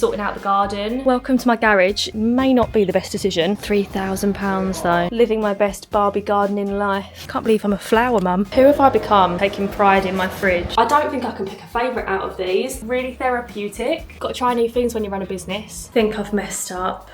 sorting out the garden. Welcome to my garage. May not be the best decision. £3,000 though. Living my best Barbie gardening life. Can't believe I'm a flower mum. Who have I become? Taking pride in my fridge. I don't think I can pick a favourite out of these. Really therapeutic. Got to try new things when you run a business. Think I've messed up.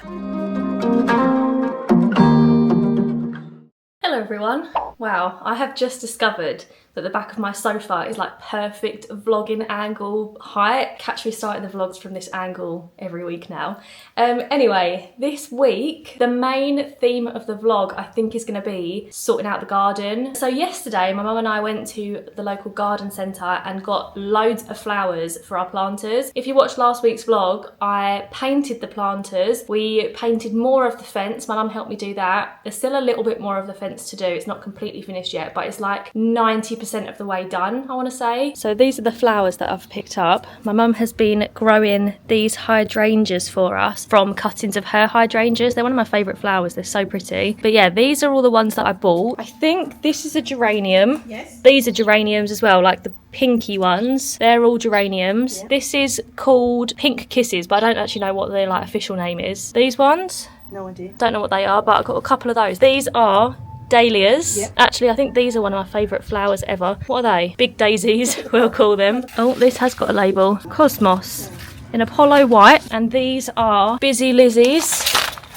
Hello everyone. Wow, I have just discovered that the back of my sofa is like perfect vlogging angle height. Catch me starting the vlogs from this angle every week now. Anyway, this week, the main theme of the vlog I think is going to be sorting out the garden. So yesterday, my mum and I went to the local garden centre and got loads of flowers for our planters. If you watched last week's vlog, I painted the planters. We painted more of the fence. My mum helped me do that. There's still a little bit more of the fence to do. It's not completely finished yet, but it's like 90% of the way done, I want to say. So these are the flowers that I've picked up. My mum has been growing these hydrangeas for us from cuttings of her hydrangeas. They're one of my favourite flowers. They're so pretty. But yeah, these are all the ones that I bought. I think this is a geranium. Yes. These are geraniums as well, like the pinky ones. They're all geraniums. Yeah. This is called Pink Kisses, but I don't actually know what their like official name is. These ones? No idea. Don't know what they are, but I've got a couple of those. These are dahlias. Yep. Actually, I think these are one of my favourite flowers ever. What are they? Big daisies, we'll call them. Oh, this has got a label. Cosmos in Apollo white. And these are Busy Lizzies,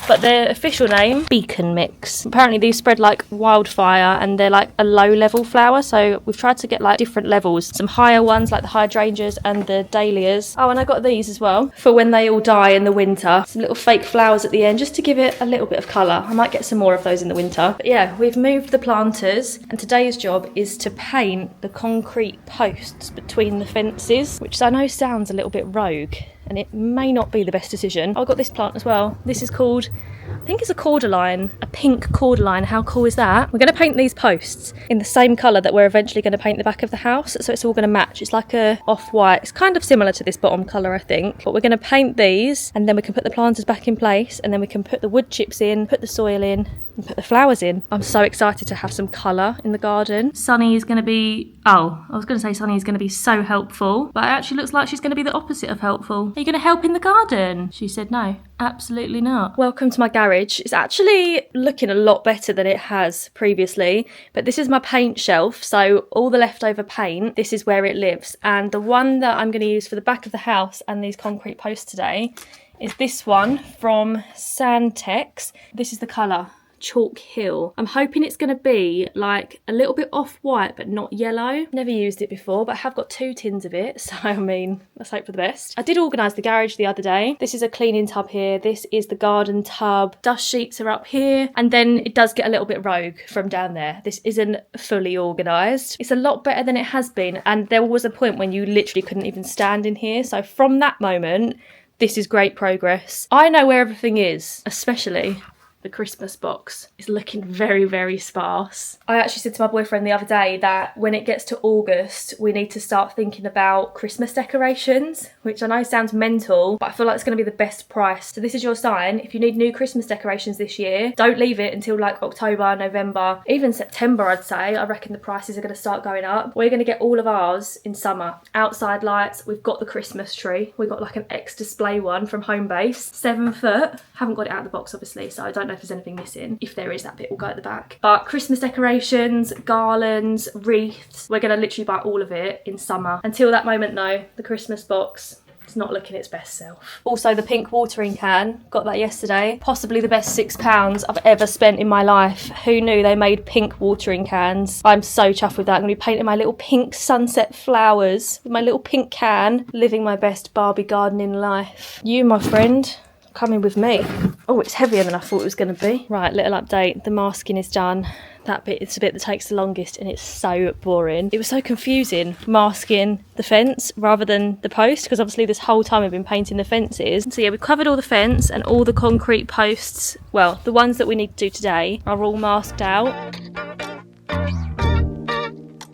but their official name, Beacon Mix. Apparently these spread like wildfire and they're like a low level flower, so we've tried to get like different levels. Some higher ones like the hydrangeas and the dahlias. Oh, and I got these as well for when they all die in the winter. Some little fake flowers at the end just to give it a little bit of colour. I might get some more of those in the winter. But yeah, we've moved the planters and today's job is to paint the concrete posts between the fences, which I know sounds a little bit rogue and it may not be the best decision. I got this plant as well. This is called, I think it's a cordyline, a pink cordyline. How cool is that? We're going to paint these posts in the same colour that we're eventually going to paint the back of the house, so it's all going to match. It's like a off-white. It's kind of similar to this bottom colour, I think. But we're going to paint these and then we can put the planters back in place and then we can put the wood chips in, put the soil in and put the flowers in. I'm so excited to have some colour in the garden. Sunny is going to be, oh, I was going to say Sunny is going to be so helpful, but it actually looks like she's going to be the opposite of helpful. Are you going to help in the garden? She said no, absolutely not. Welcome to my garage. It's actually looking a lot better than it has previously, but this is my paint shelf, so all the leftover paint, this is where it lives. And the one that I'm going to use for the back of the house and these concrete posts today is this one from Sandtex. This is the colour Chalk Hill. I'm hoping it's going to be like a little bit off-white but not yellow. Never used it before, but I have got 2 tins of it, so I mean, let's hope for the best. I did organise the garage the other day. This is a cleaning tub here. This is the garden tub. Dust sheets are up here, and then it does get a little bit rogue from down there. This isn't fully organised. It's a lot better than it has been, and there was a point when you literally couldn't even stand in here, so from that moment, this is great progress. I know where everything is, especially the Christmas box is looking very, very sparse. I actually said to my boyfriend the other day that when it gets to August, we need to start thinking about Christmas decorations, which I know sounds mental, but I feel like it's going to be the best price. So this is your sign. If you need new Christmas decorations this year, don't leave it until like October, November, even September, I'd say. I reckon the prices are going to start going up. We're going to get all of ours in summer. Outside lights, we've got the Christmas tree. We've got like an X display one from Homebase, 7 foot. Haven't got it out of the box, obviously, so I don't know if there's anything missing. If there is, that bit will go at the back. But Christmas decorations, garlands, wreaths, we're going to literally buy all of it in summer. Until that moment though, the Christmas box, it's not looking its best self. Also the pink watering can, got that yesterday. Possibly the best £6 I've ever spent in my life. Who knew they made pink watering cans? I'm so chuffed with that. I'm going to be painting my little pink sunset flowers with my little pink can. Living my best Barbie gardening life. You, my friend, coming with me. Oh, it's heavier than I thought it was going to be. Right, little update. The masking is done. That bit is the bit that takes the longest and it's so boring. It was so confusing masking the fence rather than the post, because obviously this whole time I've been painting the fences. So yeah, we've covered all the fence and all the concrete posts. Well, the ones that we need to do today are all masked out. Was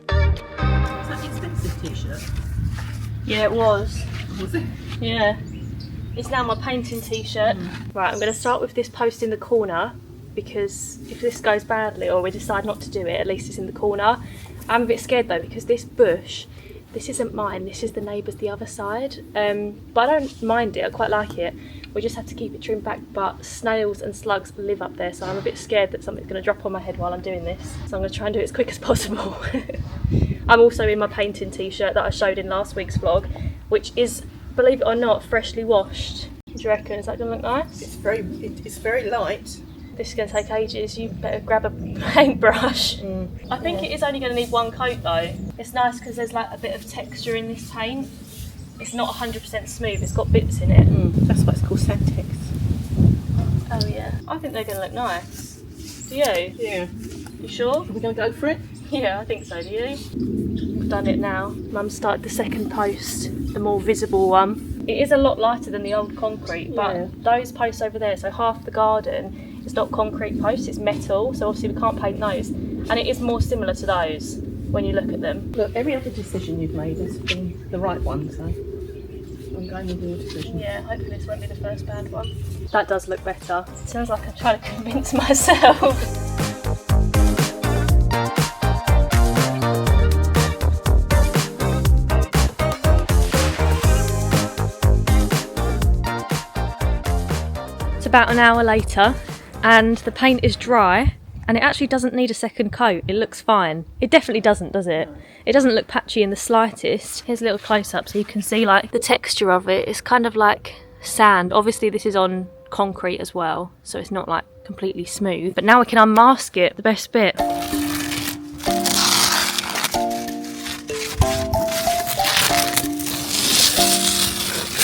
that an expensive t-shirt? Yeah, it was. Was it? Yeah. It's now my painting t-shirt. Right, I'm going to start with this post in the corner, because if this goes badly or we decide not to do it, at least it's in the corner. I'm a bit scared though, because this bush This isn't mine, this is the neighbour's the other side. But I don't mind it, I quite like it. We just have to keep it trimmed back, but snails and slugs live up there, so I'm a bit scared that something's going to drop on my head while I'm doing this. So I'm going to try and do it as quick as possible. I'm also in my painting t-shirt that I showed in last week's vlog, which is, believe it or not, freshly washed. What do you reckon? Is that going to look nice? It's very light. This is going to take ages. You better grab a paintbrush. I think it is only going to need one coat though. It's nice because there's like a bit of texture in this paint. It's not 100% smooth, it's got bits in it. That's why it's called Santex. Oh yeah. I think they're going to look nice. Do you? Yeah. You sure? Are we going to go for it? Yeah, I think so. Do you? I've done it now. Mum started the second post, the more visible one. It is a lot lighter than the old concrete, but those posts over there, so half the garden, it's not concrete posts, it's metal, so obviously we can't paint those. And it is more similar to those when you look at them. Look, every other decision you've made has been the right one, so I'm going with your decision. Yeah, hopefully this won't be the first bad one. That does look better. It sounds like I'm trying to convince myself. It's about an hour later and the paint is dry and it actually doesn't need a second coat. It looks fine. It definitely doesn't, does it? It doesn't look patchy in the slightest. Here's a little close-up so you can see like the texture of it. It's kind of like sand. Obviously this is on concrete as well, so it's not like completely smooth. But now we can unmask it, the best bit.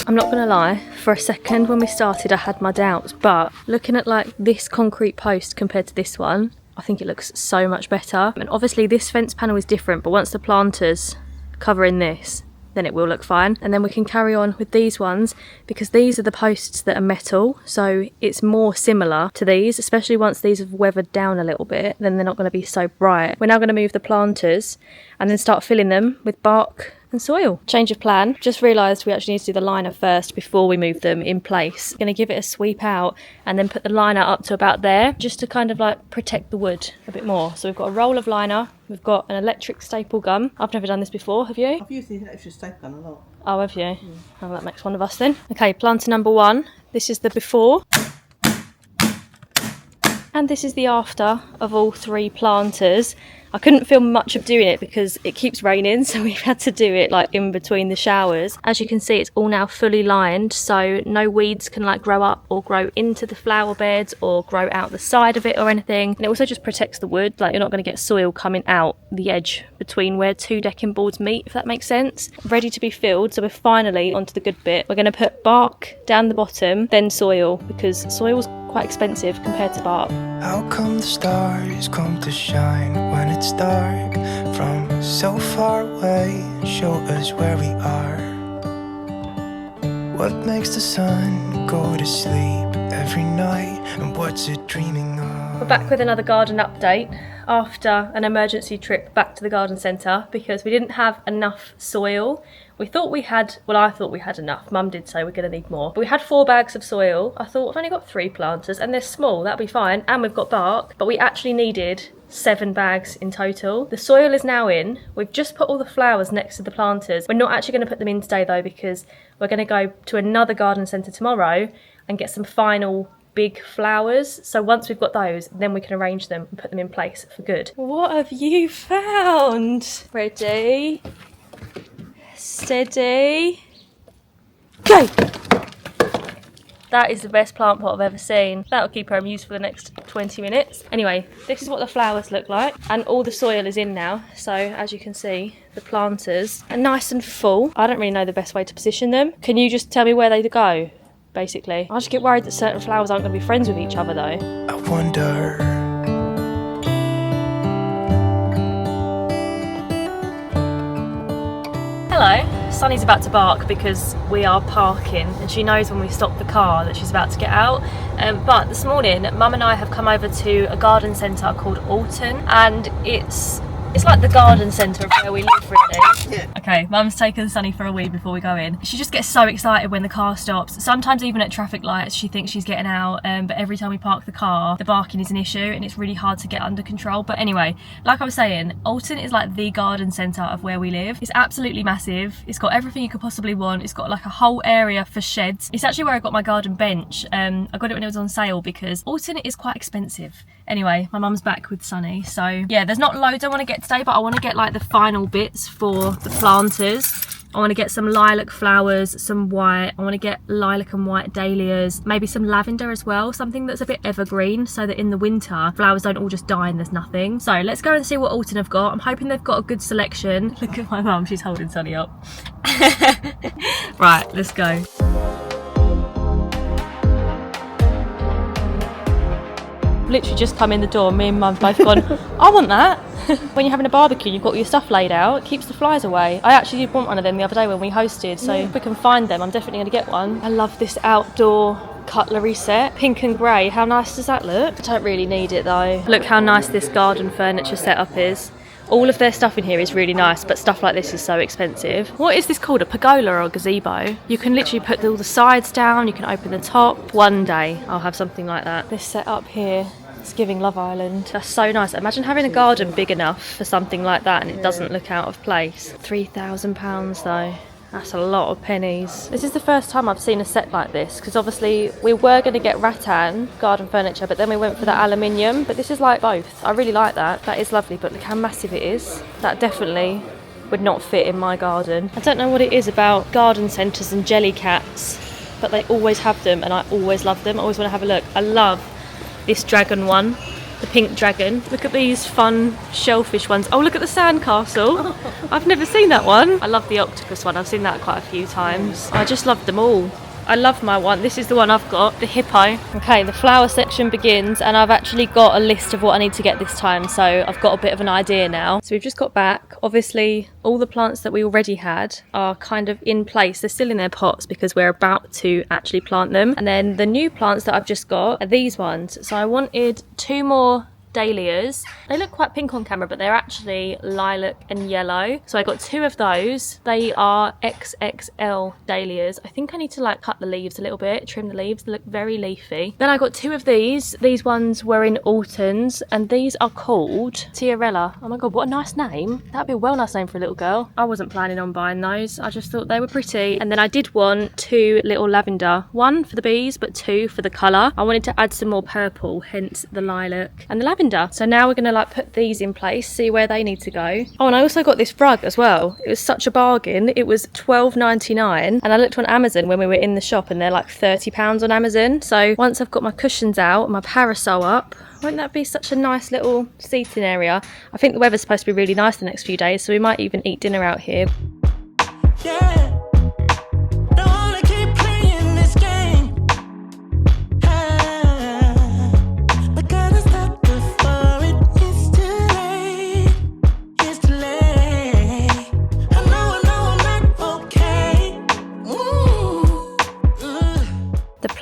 I'm not gonna lie, for a second when we started I had my doubts, but looking at like this concrete post compared to this one, I think it looks so much better. And obviously this fence panel is different, but once the planters cover in this, then it will look fine. And then we can carry on with these ones because these are the posts that are metal, so it's more similar to these, especially once these have weathered down a little bit, then they're not going to be so bright. We're now going to move the planters and then start filling them with bark and soil. Change of plan. Just realised we actually need to do the liner first before we move them in place. Going to give it a sweep out and then put the liner up to about there, just to kind of like protect the wood a bit more. So we've got a roll of liner, we've got an electric staple gun. I've never done this before, have you? I've used the electric staple gun a lot. Oh, have you? Oh, that makes one of us then. Okay, planter number one. This is the before. And this is the after of all three planters. I couldn't film much of doing it because it keeps raining, so we've had to do it like in between the showers. As you can see, it's all now fully lined, so no weeds can like grow up or grow into the flower beds or grow out the side of it or anything. And it also just protects the wood, like you're not going to get soil coming out the edge between where two decking boards meet, if that makes sense. Ready to be filled, so we're finally onto the good bit. We're going to put bark down the bottom, then soil, because soil's quite expensive compared to bark. How come the stars come to shine when it's dark from so far away? Show us where we are. What makes the sun go to sleep every night, and what's it dreaming of? We're back with another garden update after an emergency trip back to the garden centre because we didn't have enough soil. We thought we had, well, I thought we had enough. Mum did say we're going to need more. But we had 4 bags of soil. I thought, I've only got 3 planters and they're small, that'll be fine. And we've got bark, but we actually needed 7 bags in total. The soil is now in. We've just put all the flowers next to the planters. We're not actually going to put them in today though, because we're going to go to another garden centre tomorrow and get some final big flowers. So once we've got those, then we can arrange them and put them in place for good. What have you found? Ready? Steady. Go! That is the best plant pot I've ever seen. That'll keep her amused for the next 20 minutes. Anyway, this is what the flowers look like. And all the soil is in now. So as you can see, the planters are nice and full. I don't really know the best way to position them. Can you just tell me where they go, basically? I just get worried that certain flowers aren't going to be friends with each other though. I wonder. Hello, Sunny's about to bark because we are parking and she knows when we stop the car that she's about to get out. But this morning, Mum and I have come over to a garden centre called Alton, and it's It's like the garden centre of where we live, really. Yeah. Okay, Mum's taken Sunny for a wee before we go in. She just gets so excited when the car stops. Sometimes even at traffic lights she thinks she's getting out, but every time we park the car, the barking is an issue and it's really hard to get under control. But anyway, like I was saying, Alton is like the garden centre of where we live. It's absolutely massive. It's got everything you could possibly want. It's got like a whole area for sheds. It's actually where I got my garden bench. I got it when it was on sale because Alton is quite expensive. Anyway, my mum's back with Sunny, so yeah, there's not loads I want to get today, but I want to get like the final bits for the planters. I want to get some lilac flowers, some white. I want to get lilac and white dahlias, maybe some lavender as well, something that's a bit evergreen so that in the winter flowers don't all just die and there's nothing. So let's go and see what Alton have got. I'm hoping they've got a good selection. Look at my mum, she's holding Sunny up. Right, let's go. Literally just come in the door, me and Mum both gone, I want that. When you're having a barbecue, you've got all your stuff laid out, it keeps the flies away. I actually did want one of them the other day when we hosted, so if we can find them, I'm definitely going to get one. I love this outdoor cutlery set, pink and grey. How nice does that look? I don't really need it though. Look how nice this garden furniture setup is. All of their stuff in here is really nice, but stuff like this is so expensive. What is this called? A pergola or a gazebo? You can literally put all the sides down, you can open the top. One day I'll have something like that. This setup here, it's giving Love Island. That's so nice. Imagine having a garden big enough for something like that and it doesn't look out of place. £3,000 though. That's a lot of pennies. This is the first time I've seen a set like this, because obviously we were going to get rattan garden furniture, but then we went for the aluminium. But this is like both. I really like that. That is lovely, but look how massive it is. That definitely would not fit in my garden. I don't know what it is about garden centres and jelly cats, but they always have them and I always love them. I always want to have a look. I love this dragon one, the pink dragon. Look at these fun shellfish ones. Oh, look at the sandcastle. I've never seen that one. I love the octopus one. I've seen that quite a few times. I just love them all. I love my one. This is the one I've got, the hippo. Okay, the flower section begins and I've actually got a list of what I need to get this time, so I've got a bit of an idea now. So we've just got back. Obviously, all the plants that we already had are kind of in place. They're still in their pots because we're about to actually plant them. And then the new plants that I've just got are these ones. So I wanted 2 more dahlias. They look quite pink on camera, but they're actually lilac and yellow. So I got 2 of those. They are XXL dahlias. I think I need to like cut the leaves a little bit, trim the leaves. They look very leafy. Then I got 2 of these. These ones were in Alton's and these are called Tiarella. Oh my god, what a nice name. That'd be a well nice name for a little girl. I wasn't planning on buying those. I just thought they were pretty. And then I did want 2 little lavender. 1 for the bees, but 2 for the colour. I wanted to add some more purple, hence the lilac and the lavender. So now we're going to like put these in place, see where they need to go. Oh, and I also got this rug as well. It was such a bargain. It was £12.99 and I looked on Amazon when we were in the shop and they're like £30 on Amazon. So once I've got my cushions out, my parasol up, won't that be such a nice little seating area? I think the weather's supposed to be really nice the next few days, so we might even eat dinner out here. Yeah.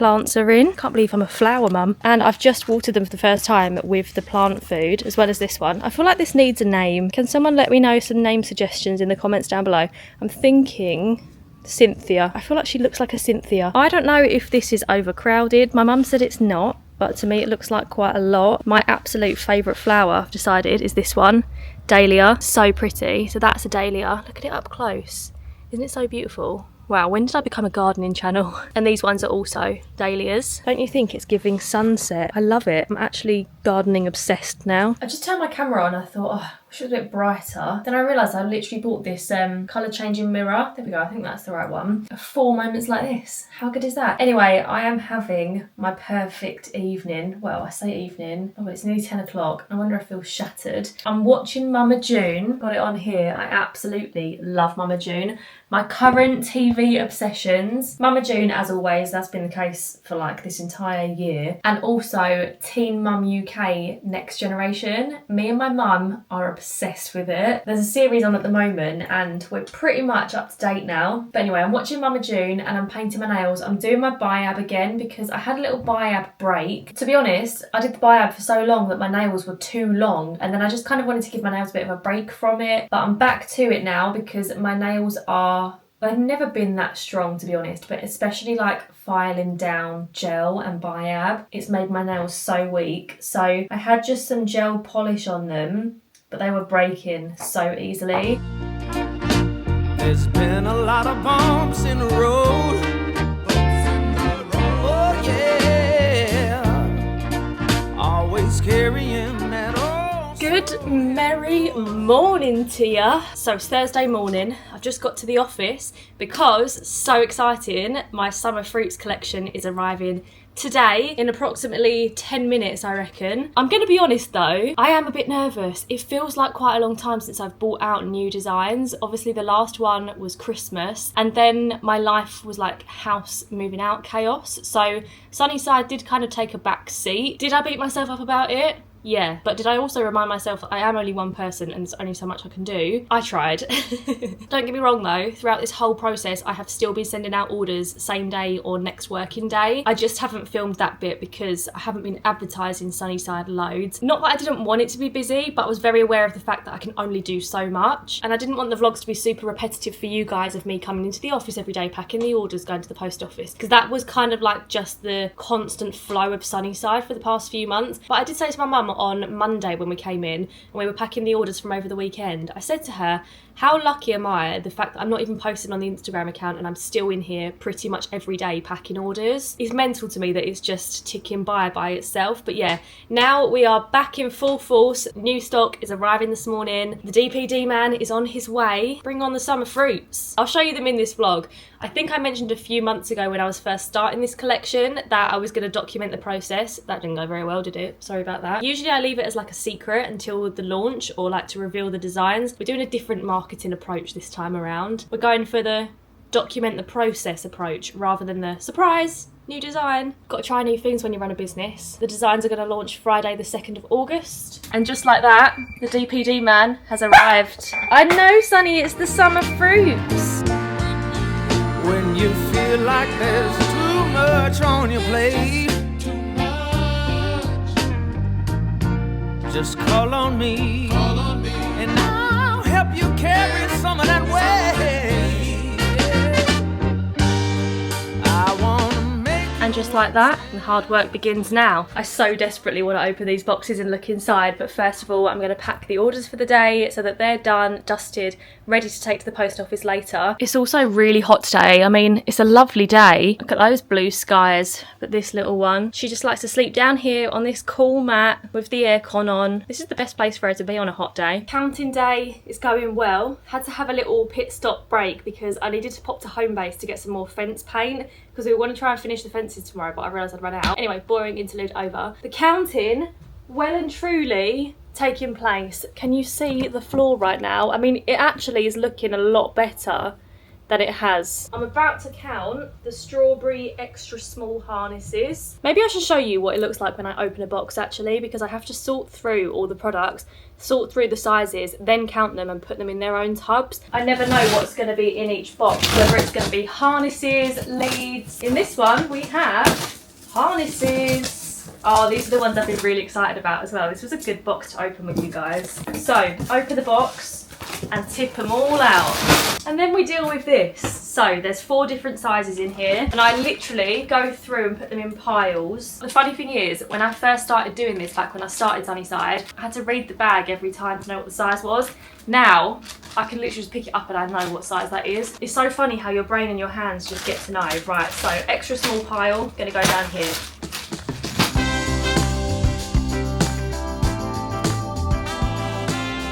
Plants are in. Can't believe I'm a flower mum. And I've just watered them for the first time with the plant food, as well as this one. I feel like this needs a name. Can someone let me know some name suggestions in the comments down below? I'm thinking Cynthia. I feel like she looks like a Cynthia. I don't know if this is overcrowded. My mum said it's not, but to me it looks like quite a lot. My absolute favourite flower, I've decided, is this one. Dahlia. So pretty. So that's a dahlia. Look at it up close. Isn't it so beautiful? Wow, when did I become a gardening channel? And these ones are also dahlias. Don't you think it's giving sunset? I love it. I'm actually gardening obsessed now. I just turned my camera on. I thought, oh, I should have a bit brighter. Then I realised I literally bought this colour changing mirror. There we go, I think that's the right one. 4 moments like this. How good is that? Anyway, I am having my perfect evening. Well, I say evening. Oh, it's nearly 10 o'clock. I wonder if I feel shattered. I'm watching Mama June. Got it on here. I absolutely love Mama June. My current TV obsessions. Mama June, as always, that's been the case for like this entire year. And also Teen Mum UK. UK Next Generation. Me and my mum are obsessed with it. There's a series on at the moment and we're pretty much up to date now. But anyway, I'm watching Mama June and I'm painting my nails. I'm doing my biab again because I had a little biab break. To be honest, I did the biab for so long that my nails were too long, and then I just kind of wanted to give my nails a bit of a break from it. But I'm back to it now because my nails are... They've never been that strong, to be honest, but especially like filing down gel and biab, it's made my nails so weak. So I had just some gel polish on them, but they were breaking so easily. There's been a lot of bumps in the road. Oh yeah, always carrying that old. Good merry morning to ya. So it's Thursday morning. I've just got to the office because, so exciting, my summer fruits collection is arriving today in approximately 10 minutes, I reckon. I'm gonna be honest though, I am a bit nervous. It feels like quite a long time since I've brought out new designs. Obviously the last one was Christmas, and then my life was like house moving out chaos. So Sunnyside did kind of take a back seat. Did I beat myself up about it? Yeah, but did I also remind myself that I am only one person and there's only so much I can do? I tried. Don't get me wrong though, throughout this whole process I have still been sending out orders same day or next working day. I just haven't filmed that bit because I haven't been advertising Sunnyside loads. Not that I didn't want it to be busy, but I was very aware of the fact that I can only do so much, and I didn't want the vlogs to be super repetitive for you guys of me coming into the office every day, packing the orders, going to the post office, because that was kind of like just the constant flow of Sunnyside for the past few months. But I did say to my mum on Monday when we came in and we were packing the orders from over the weekend, I said to her, how lucky am I, the fact that I'm not even posting on the Instagram account and I'm still in here pretty much every day packing orders. It's mental to me that it's just ticking by itself. But yeah, now we are back in full force. New stock is arriving this morning. The DPD man is on his way. Bring on the summer fruits. I'll show you them in this vlog. I think I mentioned a few months ago when I was first starting this collection that I was going to document the process. That didn't go very well, did it? Sorry about that. Usually I leave it as like a secret until the launch or like to reveal the designs. We're doing a different marketing approach this time around. We're going for the document the process approach rather than the surprise new design. Got to try new things when you run a business. The designs are going to launch Friday the 2nd of August. And just like that, the DPD man has arrived. I know, Sunny, it's the summer fruits. When you feel like there's too much on your plate, just call on me, and I'll help you carry some of that weight. I wanna make And just like that, the hard work begins now. I so desperately want to open these boxes and look inside, but first of all I'm going to pack the orders for the day so that they're done, dusted, ready to take to the post office later. It's also really hot today. I mean, it's a lovely day. Look at those blue skies. But this little one, she just likes to sleep down here on this cool mat with the aircon on. This is the best place for her to be on a hot day. Counting day is going well. Had to have a little pit stop break because I needed to pop to home base to get some more fence paint because we want to try and finish the fences tomorrow, but I realised I'd run out. Anyway, boring interlude over. The counting, well and truly taking place. Can you see the floor right now? I mean, it actually is looking a lot better than it has. I'm about to count the strawberry extra small harnesses. Maybe I should show you what it looks like when I open a box actually, because I have to sort through all the products, sort through the sizes, then count them and put them in their own tubs. I never know what's going to be in each box, whether it's going to be harnesses, leads. In this one we have harnesses. Oh, these are the ones I've been really excited about as well. This was a good box to open with you guys. So, open the box and tip them all out. And then we deal with this. So, there's 4 different sizes in here, and I literally go through and put them in piles. The funny thing is, when I first started doing this, back when I started Sunnyside, I had to read the bag every time to know what the size was. Now, I can literally just pick it up and I know what size that is. It's so funny how your brain and your hands just get to know. Right, so extra small pile, gonna go down here.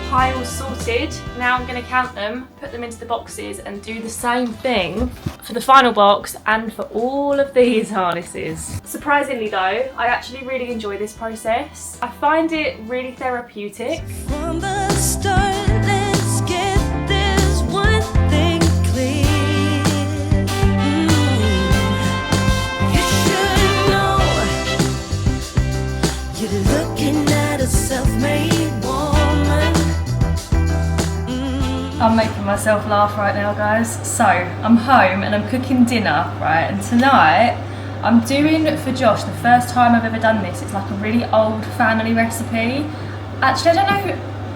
Piles sorted. Now I'm going to count them, put them into the boxes and do the same thing for the final box and for all of these harnesses. Surprisingly though, I actually really enjoy this process. I find it really therapeutic. From the start, let's get this one thing clear. You should know you're looking I'm making myself laugh right now, guys. So, I'm home and I'm cooking dinner, right? And tonight, I'm doing for Josh, the first time I've ever done this. It's like a really old family recipe. Actually, I don't know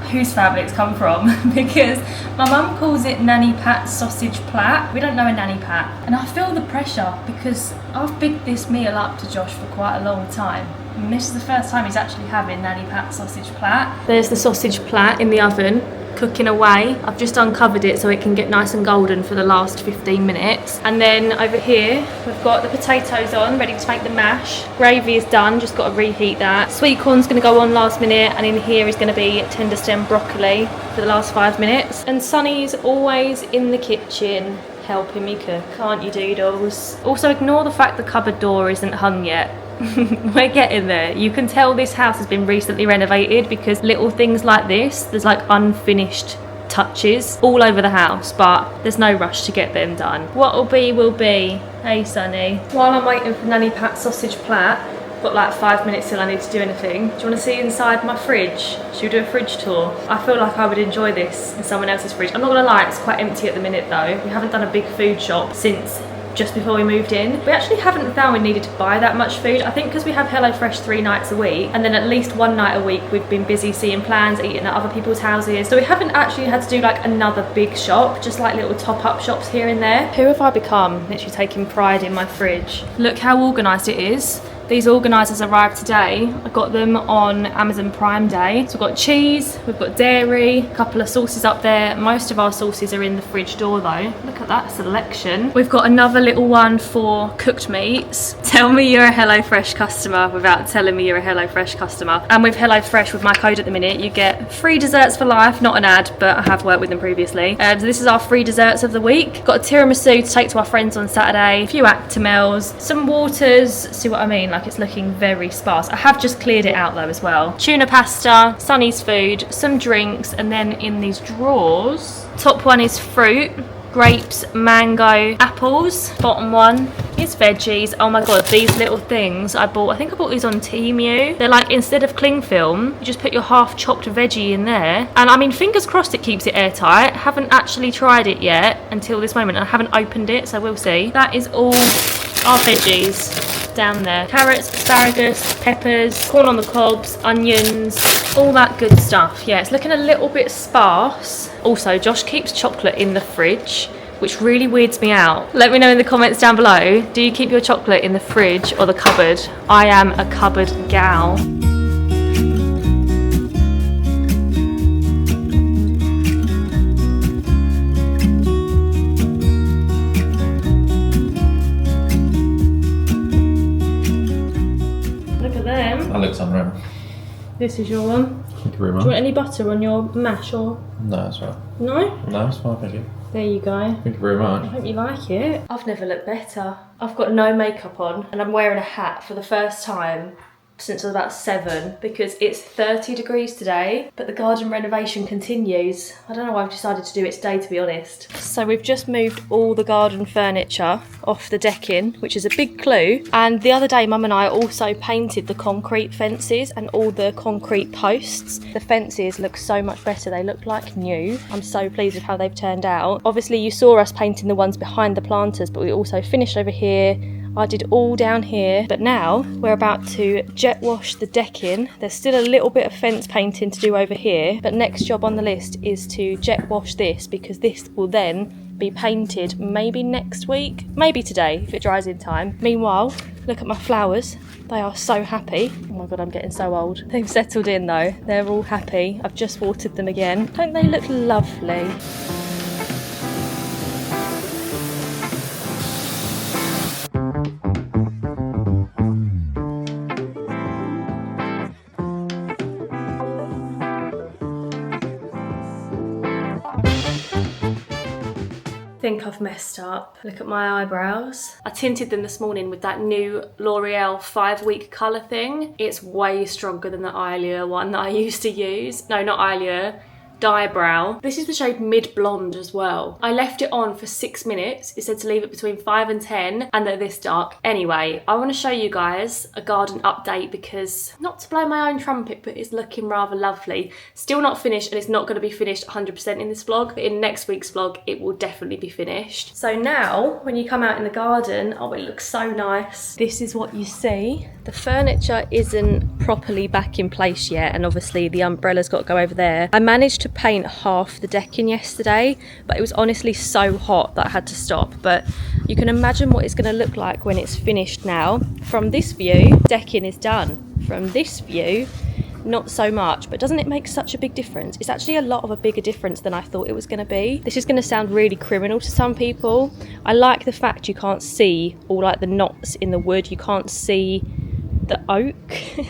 whose family it's come from because my mum calls it Nanny Pat's sausage plat. We don't know a Nanny Pat. And I feel the pressure because I've bigged this meal up to Josh for quite a long time. And this is the first time he's actually having Nanny Pat's sausage plat. There's the sausage plat in the oven, cooking away. I've just uncovered it so it can get nice and golden for the last 15 minutes. And then over here, we've got the potatoes on, ready to make the mash. Gravy is done, just got to reheat that. Sweet corn's gonna go on last minute, and in here is gonna be tender stem broccoli for the last 5 minutes. And Sonny's always in the kitchen helping me cook, aren't you, doodles? Also, ignore the fact the cupboard door isn't hung yet. We're getting there. You can tell this house has been recently renovated because little things like this, there's like unfinished touches all over the house, but there's no rush to get them done. What'll be will be. Hey Sonny. While I'm waiting for Nanny Pat's sausage plat, got like 5 minutes till I need to do anything. Do you want to see inside my fridge? Should we do a fridge tour? I feel like I would enjoy this in someone else's fridge. I'm not gonna lie, it's quite empty at the minute though. We haven't done a big food shop since just before we moved in. We actually haven't found we needed to buy that much food. I think because we have HelloFresh 3 nights a week, and then at least 1 night a week we've been busy seeing plans, eating at other people's houses. So we haven't actually had to do like another big shop, just like little top-up shops here and there. Who have I become? Literally taking pride in my fridge. Look how organised it is. These organisers arrived today. I got them on Amazon Prime Day. So we've got cheese, we've got dairy, a couple of sauces up there. Most of our sauces are in the fridge door though. Look at that selection. We've got another little one for cooked meats. Tell me you're a HelloFresh customer without telling me you're a HelloFresh customer. And with HelloFresh, with my code at the minute, you get free desserts for life. Not an ad, but I have worked with them previously. So this is our free desserts of the week. Got a tiramisu to take to our friends on Saturday, a few Actimels, some waters. See what I mean? Like, it's looking very sparse. I have just cleared it out though as well. Tuna pasta, Sonny's food, some drinks, and then in these drawers, top one is fruit, grapes, mango, apples. Bottom one is veggies. Oh my god, these little things I bought, I think I bought these on Temu. They're like, instead of cling film, you just put your half chopped veggie in there. And I mean, fingers crossed it keeps it airtight. Haven't actually tried it yet until this moment. I haven't opened it, so we'll see. That is all our veggies down there. Carrots, asparagus, peppers, corn on the cobs, onions, all that good stuff. Yeah, it's looking a little bit sparse. Also, Josh keeps chocolate in the fridge, which really weirds me out. Let me know in the comments down below, do you keep your chocolate in the fridge or the cupboard? I am a cupboard gal. That looks unreal. This is your one. Thank you very Do much. you want any butter on your mash or? No, that's right. No? No, it's fine, thank you. There you go. Thank you very I much. hope you like it. I've never looked better. I've got no makeup on and I'm wearing a hat for the first time since I was about 7 because it's 30 degrees today, but the garden renovation continues. I don't know why I've decided to do it today, to be honest. So we've just moved all the garden furniture off the decking, which is a big clue. And the other day, Mum and I also painted the concrete fences and all the concrete posts. The fences look so much better. They look like new. I'm so pleased with how they've turned out. Obviously, you saw us painting the ones behind the planters, but we also finished over here. I did all down here, but now we're about to jet wash the decking. There's still a little bit of fence painting to do over here, but next job on the list is to jet wash this because this will then be painted maybe next week, maybe today if it dries in time. Meanwhile, look at my flowers. They are so happy. Oh my god, I'm getting so old. They've settled in though. They're all happy. I've just watered them again. Don't they look lovely? I think I've messed up. Look at my eyebrows. I tinted them this morning with that new L'Oreal 5-week colour thing. It's way stronger than the Ilia one that I used to use. No, not Ilia. dye brow. This is the shade Mid Blonde as well. I left it on for 6 minutes. It said to leave it between 5 and 10 and they're this dark. Anyway, I want to show you guys a garden update because, not to blow my own trumpet, but it's looking rather lovely. Still not finished, and it's not going to be finished 100% in this vlog, but in next week's vlog it will definitely be finished. So now when you come out in the garden, oh, it looks so nice. This is what you see. The furniture isn't properly back in place yet, and obviously the umbrella's got to go over there. I managed to paint half the decking yesterday, but it was honestly so hot that I had to stop. But you can imagine what it's going to look like when it's finished now. From this view, decking is done. From this view, not so much, but doesn't it make such a big difference? It's actually a lot of a bigger difference than I thought it was going to be. This is going to sound really criminal to some people. I like the fact you can't see all like the knots in the wood. You can't see the oak.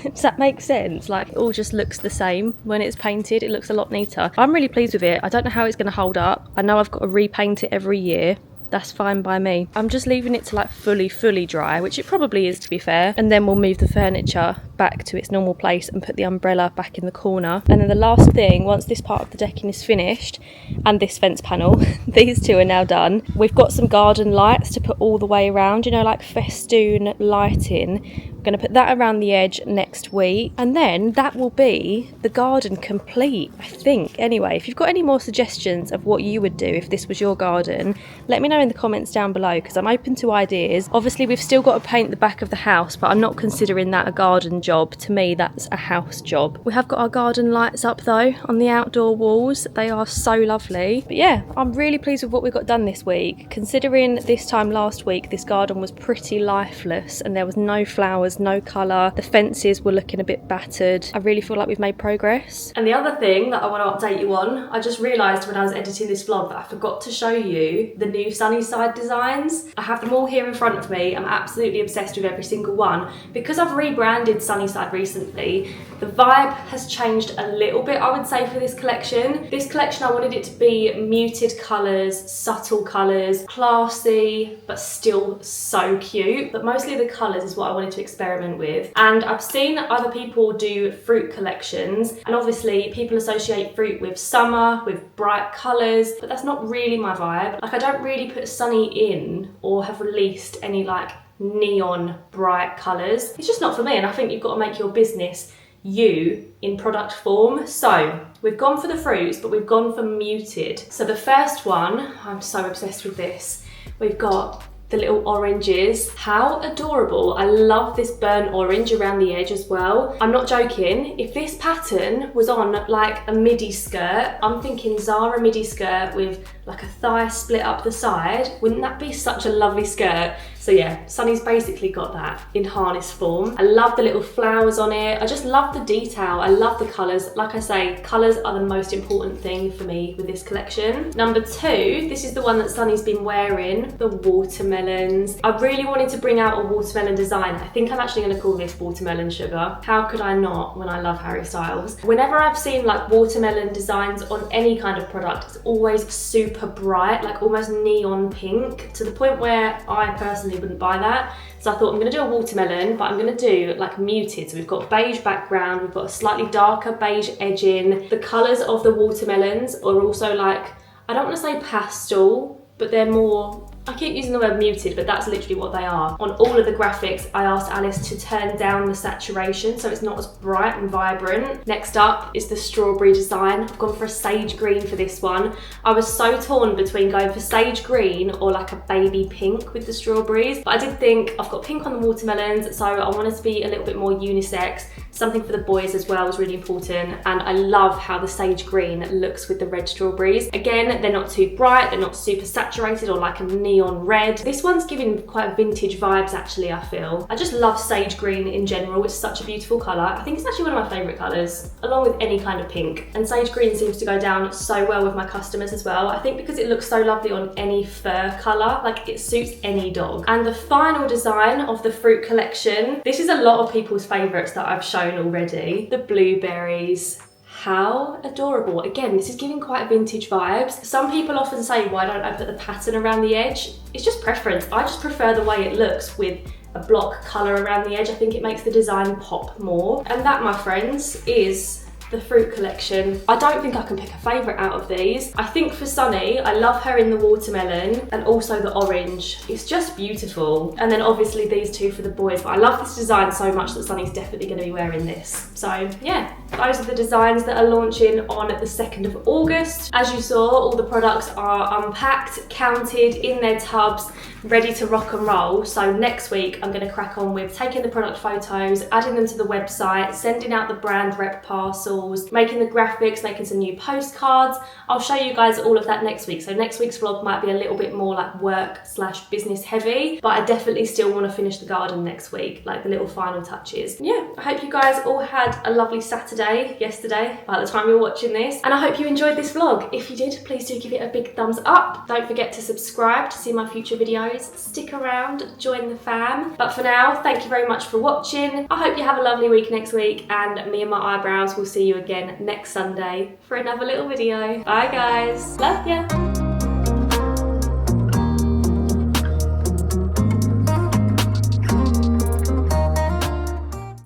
Does that make sense? Like, it all just looks the same when it's painted. It looks a lot neater. I'm really pleased with it. I don't know how it's going to hold up. I know I've got to repaint it every year. That's fine by me. I'm just leaving it to like fully dry, which it probably is, to be fair, and then we'll move the furniture back to its normal place and put the umbrella back in the corner. And then the last thing, once this part of the decking is finished and this fence panel, these two are now done, we've got some garden lights to put all the way around, you know, like festoon lighting. We're going to put that around the edge next week, and then that will be the garden complete, I think. Anyway, if you've got any more suggestions of what you would do if this was your garden, let me know in the comments down below, because I'm open to ideas. Obviously we've still got to paint the back of the house, but I'm not considering that a garden job. To me, that's a house job. We have got our garden lights up though on the outdoor walls. They are so lovely. But yeah, I'm really pleased with what we got done this week, considering this time last week this garden was pretty lifeless and there was no flowers, no colour, the fences were looking a bit battered. I really feel like we've made progress. And the other thing that I want to update you on, I just realised when I was editing this vlog that I forgot to show you the new Sunnyside designs. I have them all here in front of me. I'm absolutely obsessed with every single one. Because I've rebranded Sunnyside recently, the vibe has changed a little bit, I would say, for this collection. This collection, I wanted it to be muted colours, subtle colours, classy, but still so cute. But mostly the colours is what I wanted to experiment with. And I've seen other people do fruit collections, and obviously people associate fruit with summer, with bright colours, but that's not really my vibe. Like, I don't really put Sunny in or have released any like neon bright colours. It's just not for me, and I think you've got to make your business you in product form. So we've gone for the fruits, but we've gone for muted. So the first one, I'm so obsessed with this. We've got the little oranges. How adorable. I love this burnt orange around the edge as well. I'm not joking. If this pattern was on like a midi skirt, I'm thinking Zara midi skirt with like a thigh split up the side, wouldn't that be such a lovely skirt? So yeah, Sunny's basically got that in harness form. I love the little flowers on it. I just love the detail. I love the colours. Like I say, colours are the most important thing for me with this collection. Number two, this is the one that Sunny's been wearing, the watermelons. I really wanted to bring out a watermelon design. I think I'm actually going to call this watermelon sugar. How could I not when I love Harry Styles? Whenever I've seen like watermelon designs on any kind of product, it's always super bright, like almost neon pink, to the point where I personally wouldn't buy that. So I thought I'm going to do a watermelon, but I'm going to do like muted. So we've got beige background, we've got a slightly darker beige edging. The colours of the watermelons are also like, I don't want to say pastel, but they're more, I keep using the word muted, but that's literally what they are. On all of the graphics, I asked Alice to turn down the saturation so it's not as bright and vibrant. Next up is the strawberry design. I've gone for a sage green for this one. I was so torn between going for sage green or like a baby pink with the strawberries, but I did think I've got pink on the watermelons, so I wanted to be a little bit more unisex. Something for the boys as well was really important, and I love how the sage green looks with the red strawberries. Again, they're not too bright, they're not super saturated or like a neon red. This one's giving quite vintage vibes actually, I feel. I just love sage green in general. It's such a beautiful colour. I think it's actually one of my favourite colours, along with any kind of pink. And sage green seems to go down so well with my customers as well. I think because it looks so lovely on any fur colour, like it suits any dog. And the final design of the fruit collection, this is a lot of people's favourites that I've shown already. The blueberries. How adorable. Again, this is giving quite vintage vibes. Some people often say, why don't I put the pattern around the edge? It's just preference. I just prefer the way it looks with a block colour around the edge. I think it makes the design pop more. And that, my friends, is the fruit collection. I don't think I can pick a favourite out of these. I think for Sunny, I love her in the watermelon and also the orange. It's just beautiful. And then obviously these two for the boys. But I love this design so much that Sunny's definitely going to be wearing this. So yeah, those are the designs that are launching on the 2nd of August. As you saw, all the products are unpacked, counted, in their tubs, ready to rock and roll. So next week I'm going to crack on with taking the product photos, adding them to the website, sending out the brand rep parcels, making the graphics, making some new postcards. I'll show you guys all of that next week. So next week's vlog might be a little bit more like work/business heavy, but I definitely still want to finish the garden next week, like the little final touches. Yeah, I hope you guys all had a lovely Saturday yesterday by the time you're watching this, and I hope you enjoyed this vlog. If you did, please do give it a big thumbs up. Don't forget to subscribe to see my future videos. Stick around, join the fam. But for now, thank you very much for watching. I hope you have a lovely week next week, and me and my eyebrows will see you again next Sunday for another little video. Bye guys, love ya.